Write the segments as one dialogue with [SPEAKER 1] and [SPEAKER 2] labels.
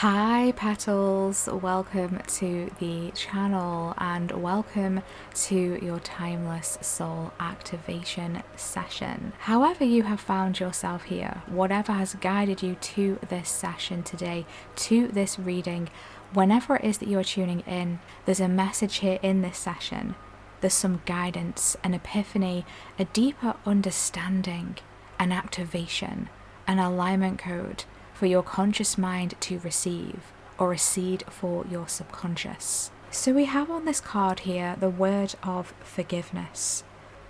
[SPEAKER 1] Hi petals, welcome to the channel and welcome to your timeless soul activation session. However you have found yourself here, whatever has guided you to this session today, to this reading, whenever it is that you are tuning in, there's a message here in this session. There's some guidance, an epiphany, a deeper understanding, an activation, an alignment code for your conscious mind to receive, or a seed for your subconscious. So we have on this card here the word of forgiveness.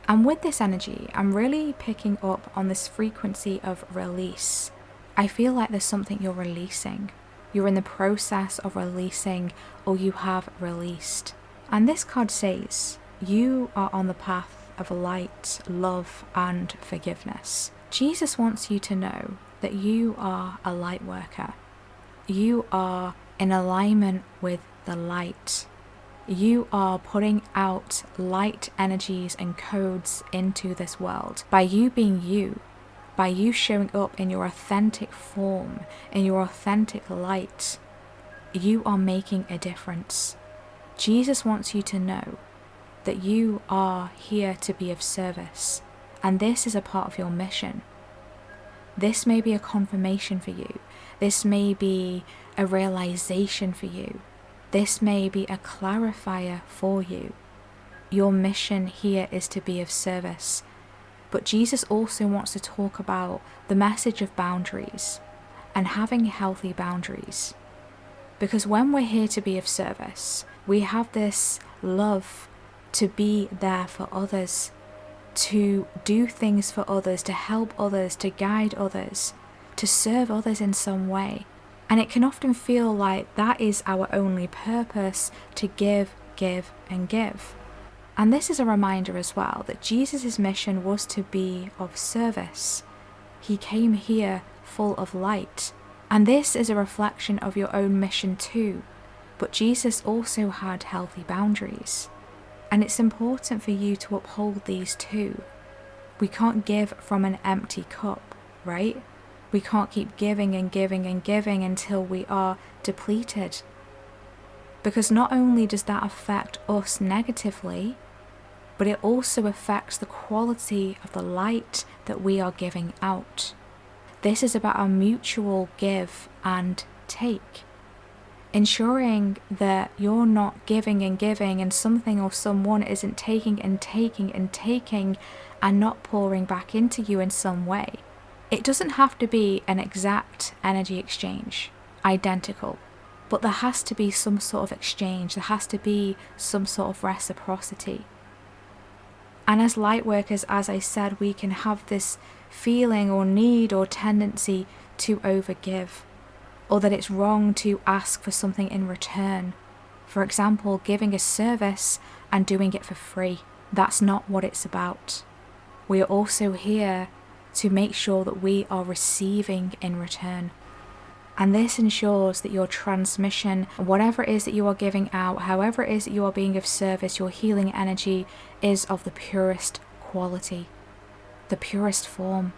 [SPEAKER 1] And with this energy, I'm really picking up on this frequency of release. I feel like there's something you're releasing. You're in the process of releasing, or you have released. And this card says, you are on the path of light, love, and forgiveness. Jesus wants you to know that you are a light worker. You are in alignment with the light. You are putting out light energies and codes into this world. By you being you, by you showing up in your authentic form, in your authentic light, you are making a difference. Jesus wants you to know that you are here to be of service, and this is a part of your mission. This may be a confirmation for you. This may be a realization for you. This may be a clarifier for you. Your mission here is to be of service. But Jesus also wants to talk about the message of boundaries and having healthy boundaries. Because when we're here to be of service, we have this love to be there for others, to do things for others, to help others, to guide others, to serve others in some way. And it can often feel like that is our only purpose, to give, and give. And this is a reminder as well that Jesus' mission was to be of service. He came here full of light. And this is a reflection of your own mission too. But Jesus also had healthy boundaries. And it's important for you to uphold these too. We can't give from an empty cup, right? We can't keep giving and giving and giving until we are depleted. Because not only does that affect us negatively, but it also affects the quality of the light that we are giving out. This is about a mutual give and take. Ensuring that you're not giving and giving and something or someone isn't taking and taking and taking and not pouring back into you in some way. It doesn't have to be an exact energy exchange, identical, but there has to be some sort of exchange, there has to be some sort of reciprocity. And as light workers, as I said, we can have this feeling or need or tendency to overgive, or that it's wrong to ask for something in return. For example, giving a service and doing it for free. That's not what it's about. We are also here to make sure that we are receiving in return. And this ensures that your transmission, whatever it is that you are giving out, however it is that you are being of service, your healing energy is of the purest quality, the purest form.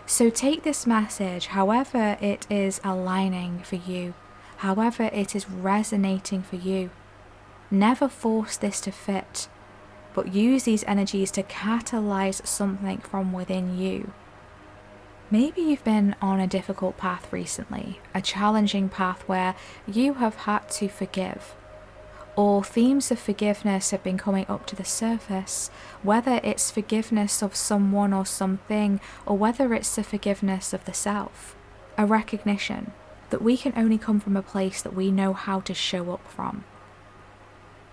[SPEAKER 1] So take this message, however it is aligning for you, however it is resonating for you. Never force this to fit, but use these energies to catalyze something from within you. Maybe you've been on a difficult path recently, a challenging path where you have had to forgive, or themes of forgiveness have been coming up to the surface, whether it's forgiveness of someone or something, or whether it's the forgiveness of the self. A recognition that we can only come from a place that we know how to show up from.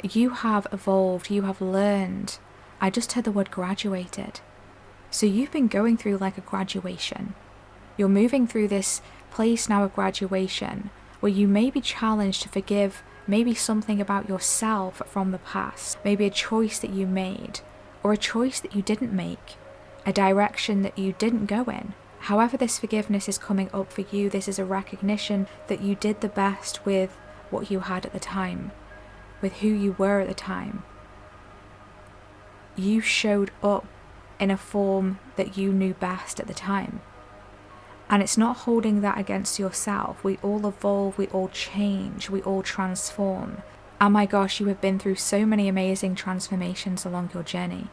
[SPEAKER 1] You have evolved, you have learned. I just heard the word graduated. So you've been going through like a graduation. You're moving through this place now of graduation where you may be challenged to forgive maybe something about yourself from the past, maybe a choice that you made, or a choice that you didn't make, a direction that you didn't go in. However this forgiveness is coming up for you, this is a recognition that you did the best with what you had at the time, with who you were at the time. You showed up in a form that you knew best at the time. And it's not holding that against yourself. We all evolve, we all change, we all transform. And my gosh, you have been through so many amazing transformations along your journey.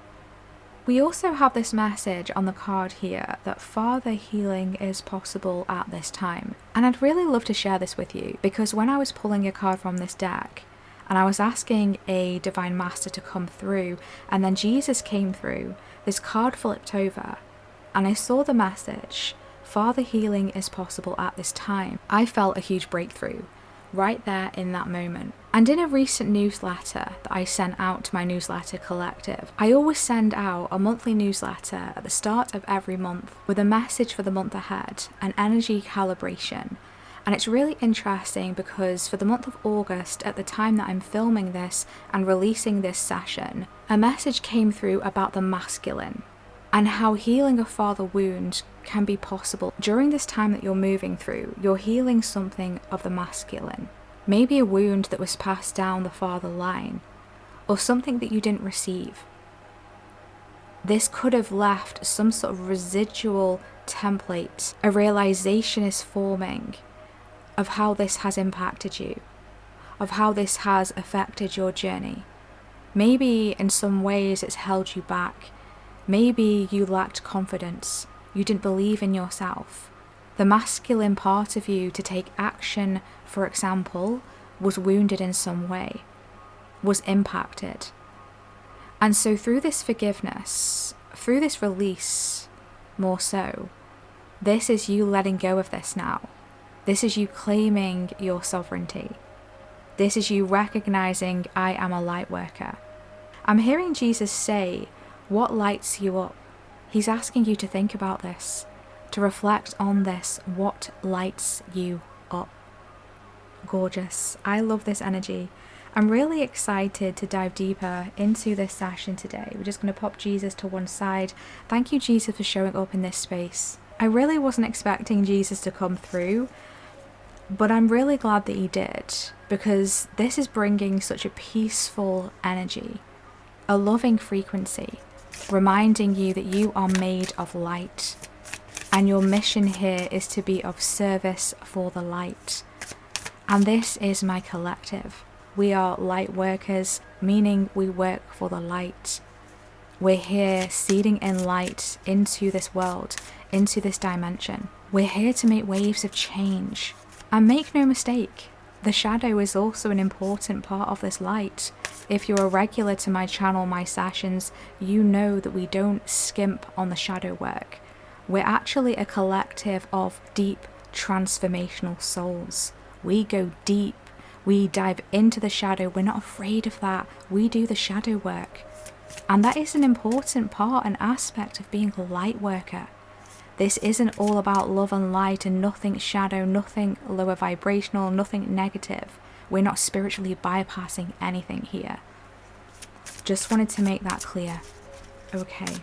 [SPEAKER 1] We also have this message on the card here that further healing is possible at this time. And I'd really love to share this with you, because when I was pulling a card from this deck and I was asking a divine master to come through, and then Jesus came through, this card flipped over and I saw the message, further healing is possible at this time. I felt a huge breakthrough right there in that moment. And in a recent newsletter that I sent out to my newsletter collective, I always send out a monthly newsletter at the start of every month with a message for the month ahead, an energy calibration. And it's really interesting because for the month of August, at the time that I'm filming this and releasing this session, a message came through about the masculine and how healing a father wound can be possible. During this time that you're moving through, you're healing something of the masculine. Maybe a wound that was passed down the father line, or something that you didn't receive. This could have left some sort of residual template. A realization is forming of how this has impacted you, of how this has affected your journey. Maybe in some ways it's held you back. Maybe you lacked confidence. You didn't believe in yourself. The masculine part of you to take action, for example, was wounded in some way, was impacted. And so through this forgiveness, through this release, more so, this is you letting go of this now. This is you claiming your sovereignty. This is you recognizing, I am a light worker. I'm hearing Jesus say, what lights you up? He's asking you to think about this, to reflect on this. What lights you up? Gorgeous. I love this energy. I'm really excited to dive deeper into this session today. We're just going to pop Jesus to one side. Thank you, Jesus, for showing up in this space. I really wasn't expecting Jesus to come through, but I'm really glad that he did, because this is bringing such a peaceful energy, a loving frequency, reminding you that you are made of light, and your mission here is to be of service for the light. And this is my collective. We are light workers, meaning we work for the light. We're here seeding in light into this world, into this dimension. We're here to make waves of change. And make no mistake, the shadow is also an important part of this light. If you're a regular to my channel, my sessions, you know that we don't skimp on the shadow work. We're actually a collective of deep transformational souls. We go deep. We dive into the shadow. We're not afraid of that. We do the shadow work. And that is an important part and aspect of being a light worker. This isn't all about love and light and nothing shadow, nothing lower vibrational, nothing negative. We're not spiritually bypassing anything here. Just wanted to make that clear. Okay,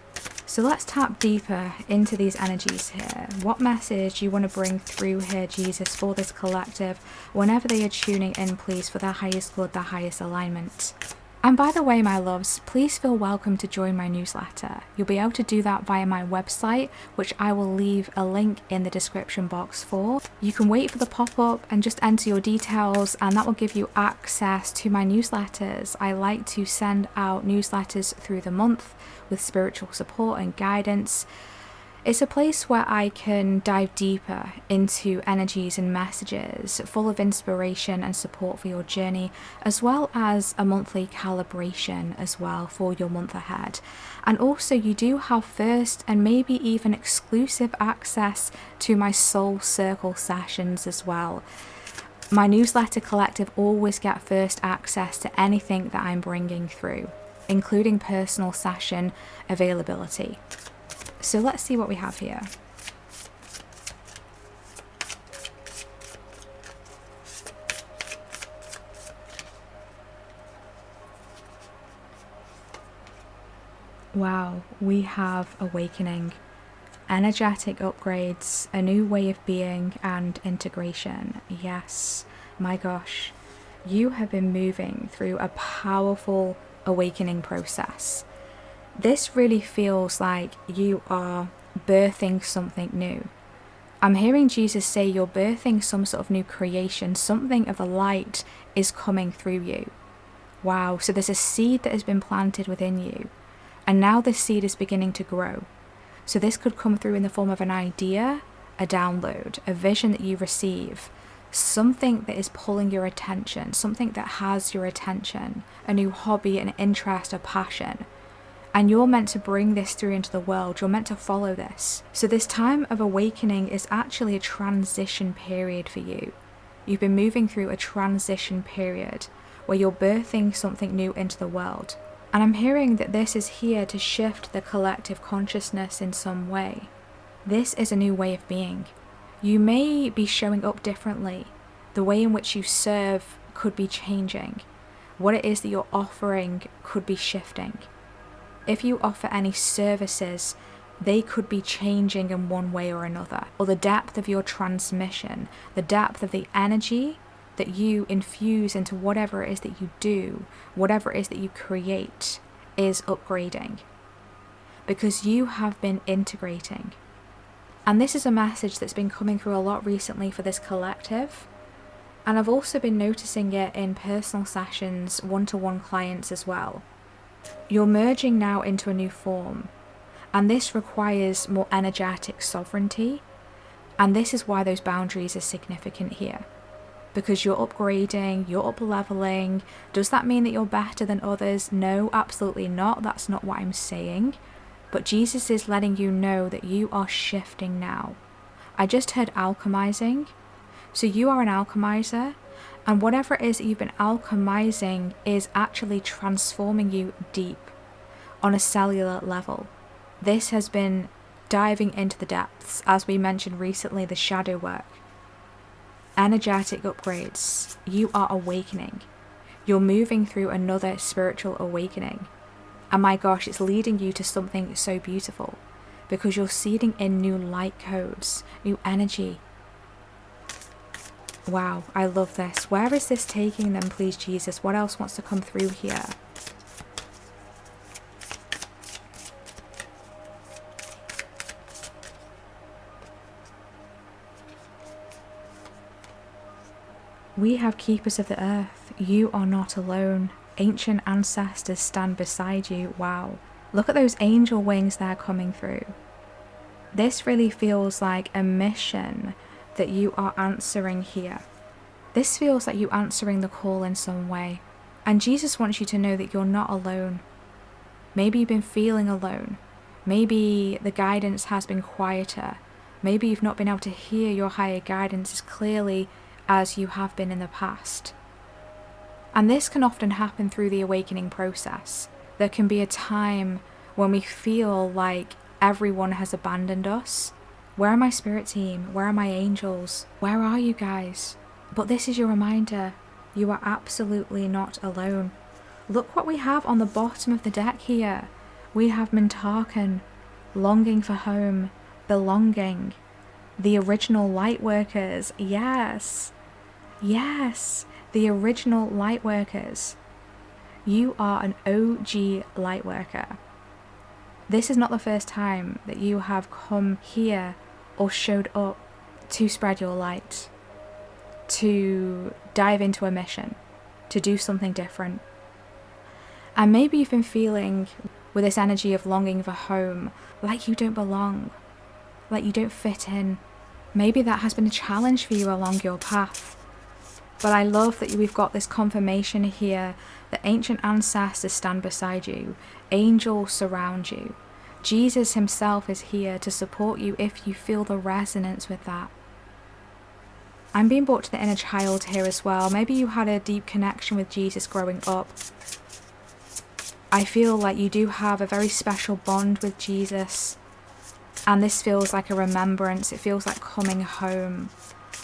[SPEAKER 1] so let's tap deeper into these energies here. What message you want to bring through here, Jesus, for this collective, whenever they are tuning in, please, for their highest good, their highest alignment. And by the way, my loves, please feel welcome to join my newsletter. You'll be able to do that via my website, which I will leave a link in the description box for. You can wait for the pop-up and just enter your details, and that will give you access to my newsletters. I like to send out newsletters through the month with spiritual support and guidance. It's a place where I can dive deeper into energies and messages, full of inspiration and support for your journey, as well as a monthly calibration as well for your month ahead. And also you do have first and maybe even exclusive access to my soul circle sessions as well. My newsletter collective always get first access to anything that I'm bringing through, including personal session availability. So let's see what we have here. Wow, we have awakening, energetic upgrades, a new way of being, and integration. Yes, my gosh, you have been moving through a powerful awakening process. This really feels like you are birthing something new. I'm hearing Jesus say you're birthing some sort of new creation, something of the light is coming through you. Wow, so there's a seed that has been planted within you, and now this seed is beginning to grow. So this could come through in the form of an idea, a download, a vision that you receive, something that is pulling your attention, something that has your attention, a new hobby, an interest, a passion. And you're meant to bring this through into the world. You're meant to follow this. So this time of awakening is actually a transition period for you. You've been moving through a transition period where you're birthing something new into the world. And I'm hearing that this is here to shift the collective consciousness in some way. This is a new way of being. You may be showing up differently. The way in which you serve could be changing. What it is that you're offering could be shifting. If you offer any services, they could be changing in one way or another. Or the depth of your transmission, the depth of the energy that you infuse into whatever it is that you do, whatever it is that you create, is upgrading. Because you have been integrating. And this is a message that's been coming through a lot recently for this collective. And I've also been noticing it in personal sessions, one-to-one clients as well. You're merging now into a new form. And this requires more energetic sovereignty. And this is why those boundaries are significant here. Because you're upgrading, you're up-leveling. Does that mean that you're better than others? No, absolutely not. That's not what I'm saying. But Jesus is letting you know that you are shifting now. I just heard alchemizing. So you are an alchemizer. And whatever it is that you've been alchemizing is actually transforming you deep on a cellular level. This has been diving into the depths, as we mentioned recently, the shadow work. Energetic upgrades. You are awakening. You're moving through another spiritual awakening. And my gosh, it's leading you to something so beautiful because you're seeding in new light codes, new energy. Wow, I love this. Where is this taking them, please, Jesus? What else wants to come through here? We have keepers of the earth. You are not alone. Ancient ancestors stand beside you. Wow. Look at those angel wings that are coming through. This really feels like a mission that you are answering here. This feels like you answering the call in some way. And Jesus wants you to know that you're not alone. Maybe you've been feeling alone. Maybe the guidance has been quieter. Maybe you've not been able to hear your higher guidance as clearly as you have been in the past. And this can often happen through the awakening process. There can be a time when we feel like everyone has abandoned us. Where are my spirit team? Where are my angels? Where are you guys? But this is your reminder. You are absolutely not alone. Look what we have on the bottom of the deck here. We have 𝓛𝓲𝓶𝓲𝓽𝓮𝓭, longing for home, belonging. The original light workers. Yes. Yes. The original light workers. You are an OG light worker. This is not the first time that you have come here or showed up to spread your light, to dive into a mission, to do something different. And maybe you've been feeling with this energy of longing for home, like you don't belong, like you don't fit in. Maybe that has been a challenge for you along your path. But I love that we've got this confirmation here that ancient ancestors stand beside you, angels surround you. Jesus himself is here to support you if you feel the resonance with that. I'm being brought to the inner child here as well. Maybe you had a deep connection with Jesus growing up. I feel like you do have a very special bond with Jesus. And this feels like a remembrance. It feels like coming home.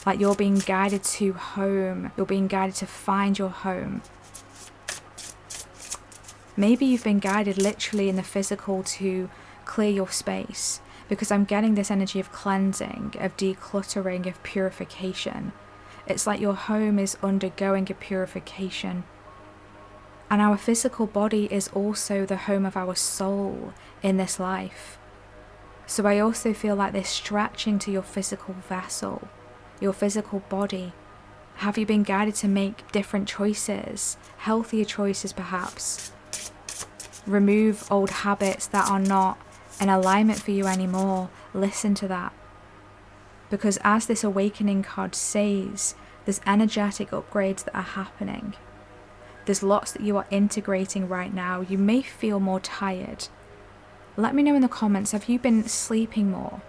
[SPEAKER 1] Like you're being guided to home. You're being guided to find your home. Maybe you've been guided literally in the physical to clear your space. Because I'm getting this energy of cleansing, of decluttering, of purification. It's like your home is undergoing a purification. And our physical body is also the home of our soul in this life. So I also feel like this stretching to your physical vessel, your physical body. Have you been guided to make different choices, healthier choices perhaps? Remove old habits that are not in alignment for you anymore. Listen to that. Because as this awakening card says, there's energetic upgrades that are happening. There's lots that you are integrating right now. You may feel more tired. Let me know in the comments, have you been sleeping more?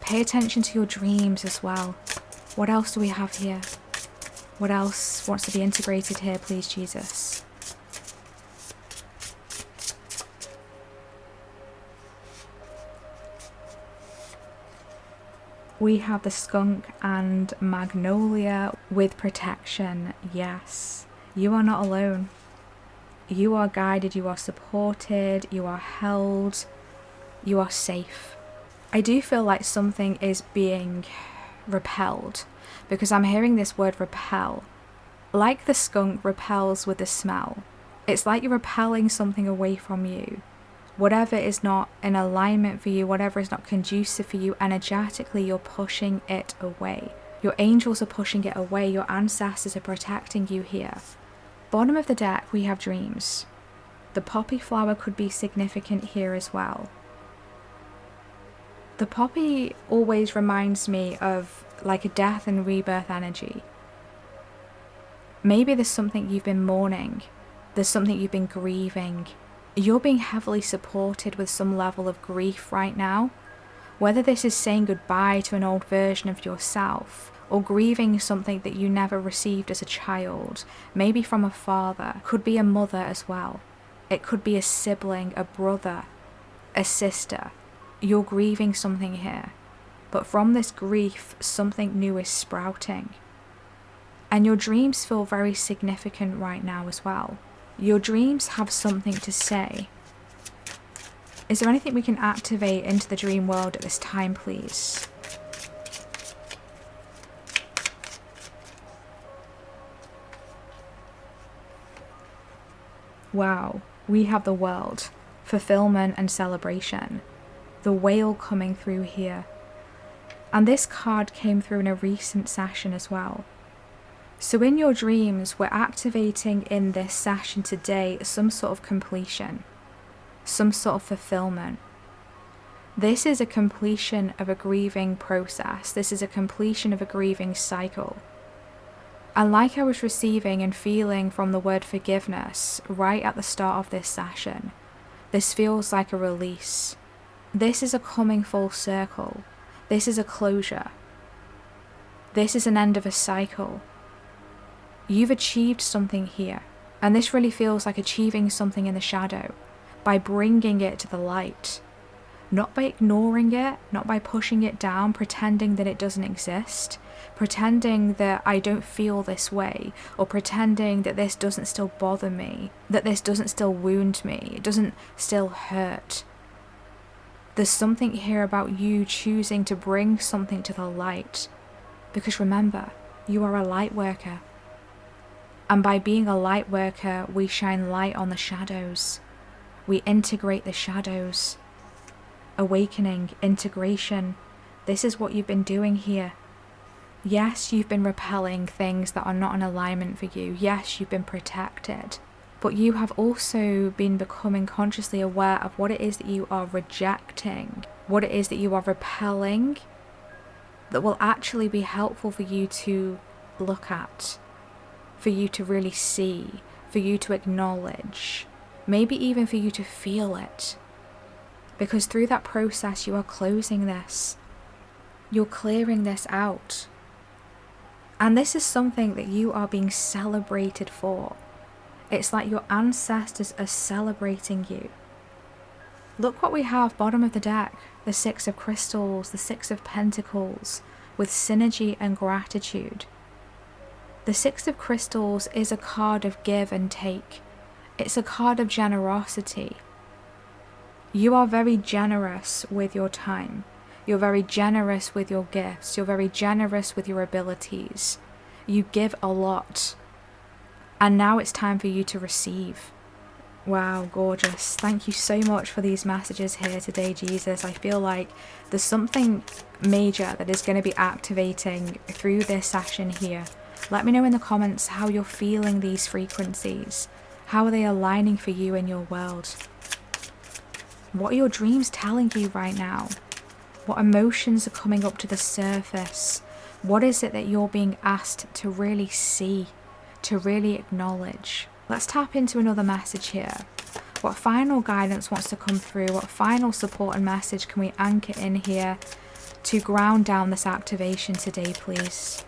[SPEAKER 1] Pay attention to your dreams as well. What else do we have here? What else wants to be integrated here, please, Jesus? We have the skunk and magnolia with protection. Yes, you are not alone. You are guided, you are supported, you are held, you are safe. I do feel like something is being repelled, because I'm hearing this word repel. Like the skunk repels with the smell. It's like you're repelling something away from you. Whatever is not in alignment for you, whatever is not conducive for you energetically, you're pushing it away. Your angels are pushing it away. Your ancestors are protecting you here. Bottom of the deck, we have dreams. The poppy flower could be significant here as well. The poppy always reminds me of like a death and rebirth energy. Maybe there's something you've been mourning. There's something you've been grieving. You're being heavily supported with some level of grief right now. Whether this is saying goodbye to an old version of yourself, or grieving something that you never received as a child, maybe from a father, could be a mother as well. It could be a sibling, a brother, a sister. You're grieving something here. But from this grief, something new is sprouting. And your dreams feel very significant right now as well. Your dreams have something to say. Is there anything we can activate into the dream world at this time, please? Wow, we have the world, fulfillment and celebration. The whale coming through here. And this card came through in a recent session as well. So in your dreams, we're activating in this session today some sort of completion, some sort of fulfillment. This is a completion of a grieving process. This is a completion of a grieving cycle. And like I was receiving and feeling from the word forgiveness right at the start of this session, this feels like a release. This is a coming full circle. This is a closure. This is an end of a cycle. You've achieved something here, and this really feels like achieving something in the shadow by bringing it to the light, not by ignoring it, not by pushing it down, pretending that it doesn't exist, pretending that I don't feel this way, or pretending that this doesn't still bother me, that this doesn't still wound me, it doesn't still hurt. There's something here about you choosing to bring something to the light, because remember, you are a light worker. And by being a light worker, we shine light on the shadows. We integrate the shadows. Awakening, integration. This is what you've been doing here. Yes, you've been repelling things that are not in alignment for you. Yes, you've been protected. But you have also been becoming consciously aware of what it is that you are rejecting, what it is that you are repelling, that will actually be helpful for you to look at, for you to really see, for you to acknowledge, maybe even for you to feel it. Because through that process, you are closing this. You're clearing this out. And this is something that you are being celebrated for. It's like your ancestors are celebrating you. Look what we have bottom of the deck. The Six of Crystals, the Six of Pentacles, with synergy and gratitude. The Six of Crystals is a card of give and take. It's a card of generosity. You are very generous with your time. You're very generous with your gifts. You're very generous with your abilities. You give a lot. And now it's time for you to receive. Wow, gorgeous. Thank you so much for these messages here today, Jesus. I feel like there's something major that is going to be activating through this session here. Let me know in the comments how you're feeling these frequencies. How are they aligning for you in your world? What are your dreams telling you right now? What emotions are coming up to the surface? What is it that you're being asked to really see, to really acknowledge? Let's tap into another message here. What final guidance wants to come through? What final support and message can we anchor in here to ground down this activation today, please?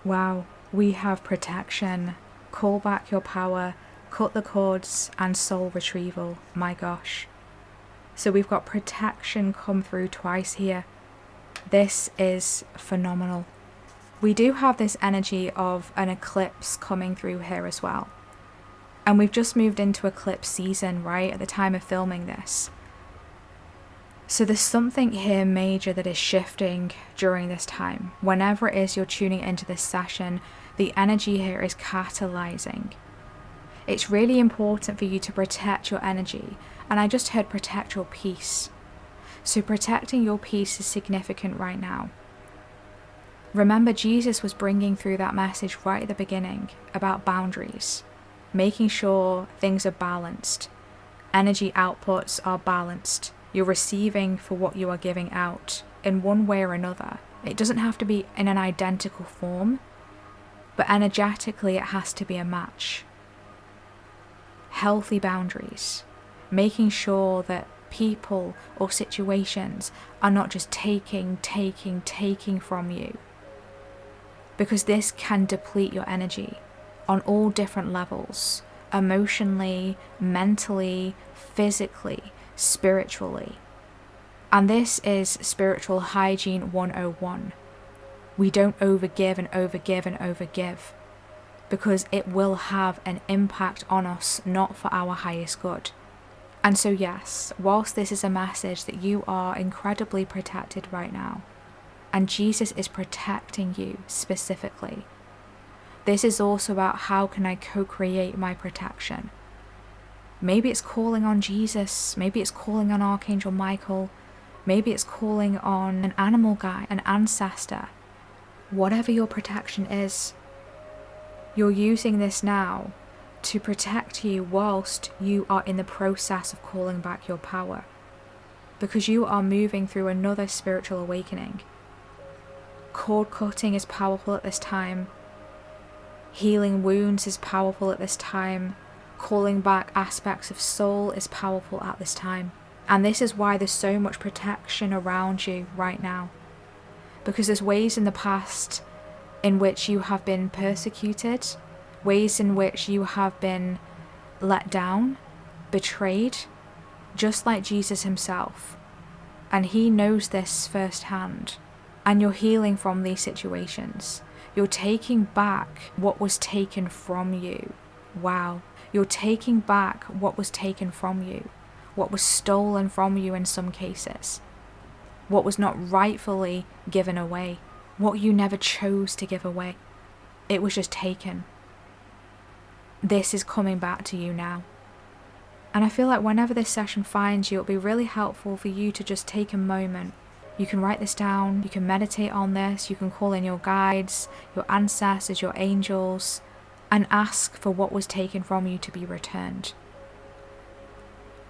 [SPEAKER 1] Wow, we have protection. Call back your power, cut the cords, and soul retrieval. My gosh. So we've got protection come through twice here. This is phenomenal. We do have this energy of an eclipse coming through here as well. And we've just moved into eclipse season, right, at the time of filming this. So there's something here major that is shifting during this time. Whenever it is you're tuning into this session, the energy here is catalyzing. It's really important for you to protect your energy. And I just heard protect your peace. So protecting your peace is significant right now. Remember, Jesus was bringing through that message right at the beginning about boundaries, making sure things are balanced. Energy outputs are balanced. You're receiving for what you are giving out in one way or another. It doesn't have to be in an identical form, but energetically it has to be a match. Healthy boundaries. Making sure that people or situations are not just taking from you. Because this can deplete your energy on all different levels. Emotionally, mentally, physically, spiritually. And this is Spiritual Hygiene 101. We don't overgive and overgive and overgive. Because it will have an impact on us, not for our highest good. And so yes, whilst this is a message that you are incredibly protected right now, and Jesus is protecting you specifically, this is also about how can I co-create my protection. Maybe it's calling on Jesus, maybe it's calling on Archangel Michael, maybe it's calling on an animal guide, an ancestor. Whatever your protection is, you're using this now to protect you whilst you are in the process of calling back your power. Because you are moving through another spiritual awakening. Cord cutting is powerful at this time. Healing wounds is powerful at this time. Calling back aspects of soul is powerful at this time. And this is why there's so much protection around you right now. Because there's ways in the past in which you have been persecuted, ways in which you have been let down, betrayed, just like Jesus himself. And he knows this firsthand. And you're healing from these situations. You're taking back what was taken from you. Wow. You're taking back what was taken from you. What was stolen from you in some cases. What was not rightfully given away. What you never chose to give away. It was just taken. This is coming back to you now. And I feel like whenever this session finds you, it'll be really helpful for you to just take a moment. You can write this down, you can meditate on this, you can call in your guides, your ancestors, your angels, and ask for what was taken from you to be returned.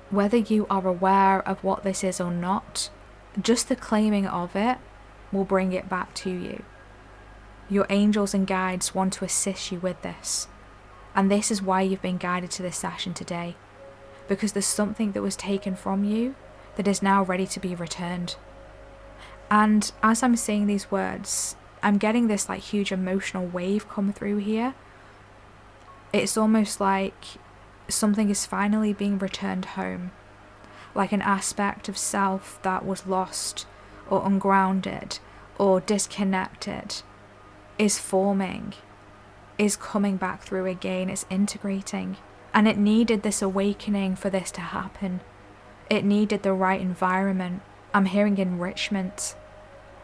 [SPEAKER 1] Whether you are aware of what this is or not, just the claiming of it will bring it back to you. Your angels and guides want to assist you with this. And this is why you've been guided to this session today. Because there's something that was taken from you that is now ready to be returned. And as I'm saying these words, I'm getting this like huge emotional wave come through here. It's almost like something is finally being returned home. Like an aspect of self that was lost or ungrounded or disconnected is forming, is coming back through again, it's integrating. And it needed this awakening for this to happen. It needed the right environment. I'm hearing enrichment.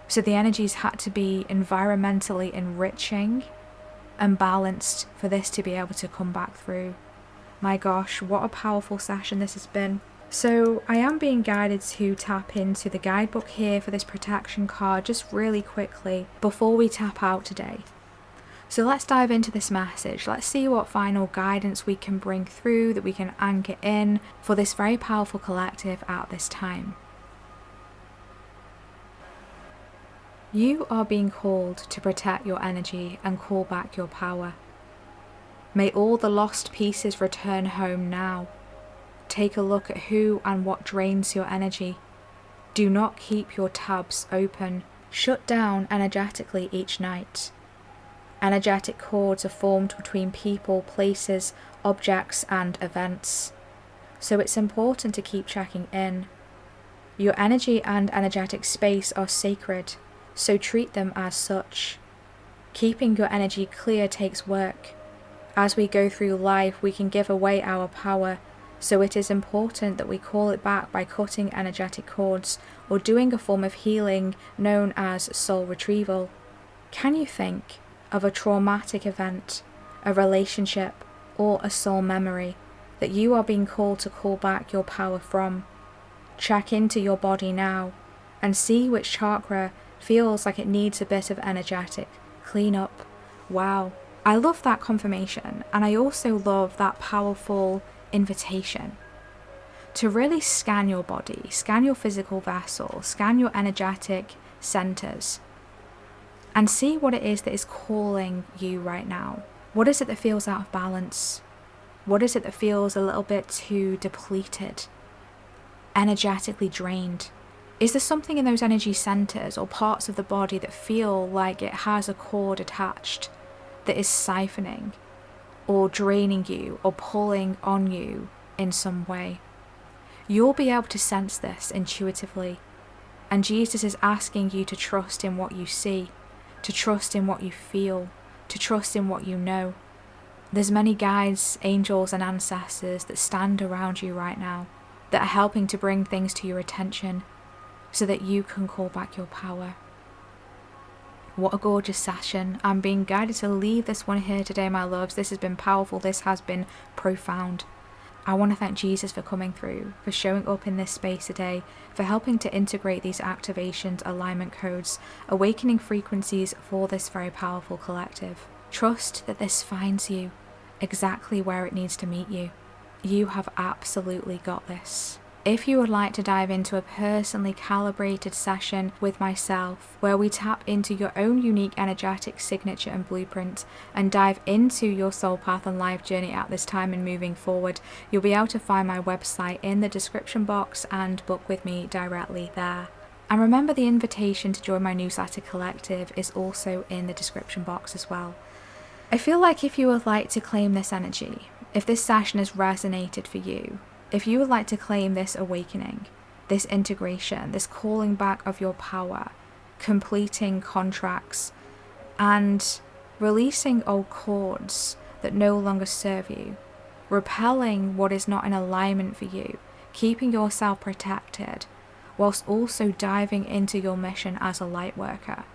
[SPEAKER 1] So the energies had to be environmentally enriching and balanced for this to be able to come back through. My gosh, what a powerful session this has been. So I am being guided to tap into the guidebook here for this protection card just really quickly before we tap out today. So let's dive into this message. Let's see what final guidance we can bring through, that we can anchor in for this very powerful collective at this time. You are being called to protect your energy and call back your power. May all the lost pieces return home now. Take a look at who and what drains your energy. Do not keep your tabs open. Shut down energetically each night. Energetic cords are formed between people, places, objects, and events. So it's important to keep checking in. Your energy and energetic space are sacred, so treat them as such. Keeping your energy clear takes work. As we go through life, we can give away our power, so it is important that we call it back by cutting energetic cords or doing a form of healing known as soul retrieval. Can you think of a traumatic event, a relationship, or a soul memory that you are being called to call back your power from? Check into your body now and see which chakra feels like it needs a bit of energetic cleanup. Wow. I love that confirmation, and I also love that powerful invitation to really scan your body, scan your physical vessel, scan your energetic centers, and see what it is that is calling you right now. What is it that feels out of balance? What is it that feels a little bit too depleted, energetically drained? Is there something in those energy centers or parts of the body that feel like it has a cord attached that is siphoning or draining you or pulling on you in some way? You'll be able to sense this intuitively, and Jesus is asking you to trust in what you see, to trust in what you feel, to trust in what you know. There's many guides, angels, and ancestors that stand around you right now that are helping to bring things to your attention so that you can call back your power. What a gorgeous session. I'm being guided to leave this one here today, my loves. This has been powerful. This has been profound. I want to thank Jesus for coming through, for showing up in this space today, for helping to integrate these activations, alignment codes, awakening frequencies for this very powerful collective. Trust that this finds you exactly where it needs to meet you. You have absolutely got this. If you would like to dive into a personally calibrated session with myself, where we tap into your own unique energetic signature and blueprint and dive into your soul path and life journey at this time and moving forward, you'll be able to find my website in the description box and book with me directly there. And remember, the invitation to join my newsletter collective is also in the description box as well. I feel like if you would like to claim this energy, if this session has resonated for you, if you would like to claim this awakening, this integration, this calling back of your power, completing contracts, and releasing old cords that no longer serve you, repelling what is not in alignment for you, keeping yourself protected, whilst also diving into your mission as a light worker,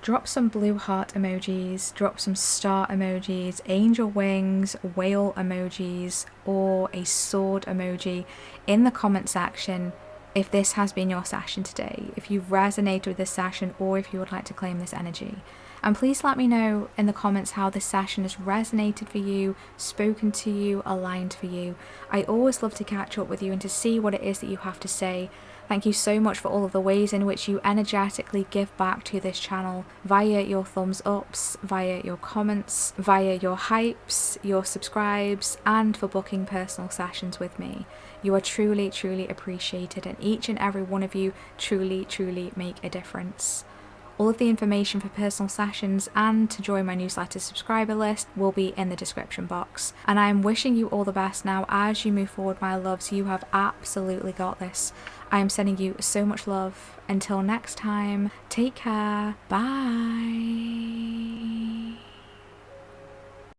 [SPEAKER 1] drop some blue heart emojis, drop some star emojis, angel wings, whale emojis, or a sword emoji in the comment section if this has been your session today, if you've resonated with this session, or if you would like to claim this energy. And please let me know in the comments how this session has resonated for you, spoken to you, aligned for you. I always love to catch up with you and to see what it is that you have to say. Thank you so much for all of the ways in which you energetically give back to this channel via your thumbs ups, via your comments, via your hypes, your subscribes, and for booking personal sessions with me. You are truly, truly appreciated, and each and every one of you truly, truly make a difference. All of the information for personal sessions and to join my newsletter subscriber list will be in the description box. And I am wishing you all the best now as you move forward, my loves. You have absolutely got this. I am sending you so much love. Until next time, take care. Bye.